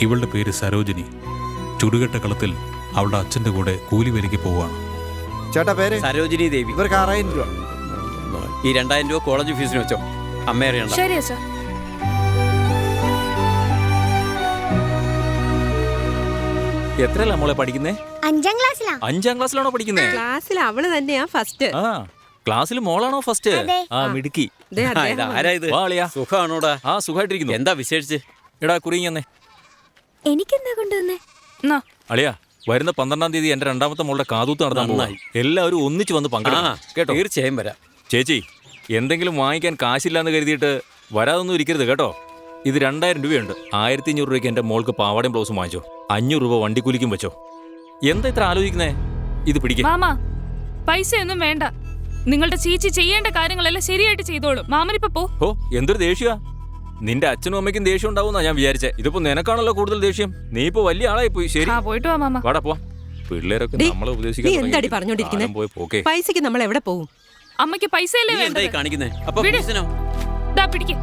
ഇവളുടെ പേര് സരോജിനി. ചുടുകെട്ട കളത്തിൽ അവളുടെ അച്ഛൻ്റെ കൂടെ കൂലിവേലയ്ക്ക് പോവുകയാണ്. ചേട്ടാ പേര് സരോജിനി ദേവി. ഇവർക്ക് 6000 രൂപ. ഈ 2000 രൂപ കോളേജ് ഫീസിന് വെച്ചോ. അമ്മ അറിയണ്ട. ശരി അച്ഛാ. എത്രയല്ല മോളെ പഠിക്കുന്നേ? 5ാം ക്ലാസ്സിലാ. 5ാം ക്ലാസ്സിലാണോ പഠിക്കുന്നേ? ക്ലാസ്സിൽ അവള് തന്നെയാ ഫസ്റ്റ്. ആ ക്ലാസ്സിൽ മോളാണോ ഫസ്റ്റ്? ആ മിടുക്കി. സുഖാണോടാ? ആ സുഖമായിട്ടിരിക്കുന്നു. എന്താ വിശേഷിച്ച്? എടാ കുറിഞ്ഞേ. എനിക്കെന്താ കൊണ്ടുവന്നേ? അളിയാ, വരുന്ന 12-ാം തീയതി എന്റെ രണ്ടാമത്തെ മോളുടെ കാതൂത്ത് നടത്താൻ പോകും. എല്ലാവരും ഒന്നിച്ച് വന്ന് പങ്കെടുക്കണം കേട്ടോ. തീർച്ചയായും വരാം. ചേച്ചി, എന്തെങ്കിലും വാങ്ങിക്കാൻ കാശില്ലാന്ന് കരുതിയിട്ട് വരാതൊന്നും ഇരിക്കരുത് കേട്ടോ. ഇത് 2000 രൂപയുണ്ട്. 1500 രൂപയ്ക്ക് എന്റെ മോൾക്ക് പാവാടയും ബ്ലൗസും വാങ്ങിച്ചോ. 500 രൂപ വണ്ടിക്കൂലിക്കും വെച്ചോ. എന്താ ഇത്ര ആലോചിക്കുന്നേ? ഇത് പിടിക്കും. മാമാ, പൈസയൊന്നും വേണ്ട. നിങ്ങളുടെ ചേച്ചി ചെയ്യേണ്ട കാര്യങ്ങളെല്ലാം ശരിയായിട്ട് ചെയ്തോളും. മാമനിപ്പോ പോ. ഓ, എന്തൊരു ദേഷ്യ. നിന്റെ അച്ഛനും അമ്മയ്ക്കും ദേഷ്യം ഉണ്ടാവുന്നാ ഞാൻ വിചാരിച്ചേ. ഇതിപ്പോ നിനക്കാണല്ലോ കൂടുതൽ ദേഷ്യം. നീ ഇപ്പൊ വലിയ ആളായി പോയി. ശരി, പോയിട്ട് വാ മാമ. വാടാ പോവാം. പിള്ളേരൊക്കെ നമ്മളെ എന്താടി പറഞ്ഞോണ്ടിരിക്കുന്നത്? പൈസക്ക് നമ്മൾ എവിടെ പോകും? അമ്മയ്ക്ക് പൈസയല്ലേ വേണ്ടത്? കാണിക്കുന്നേ? അപ്പൊ പിടിക്ക്.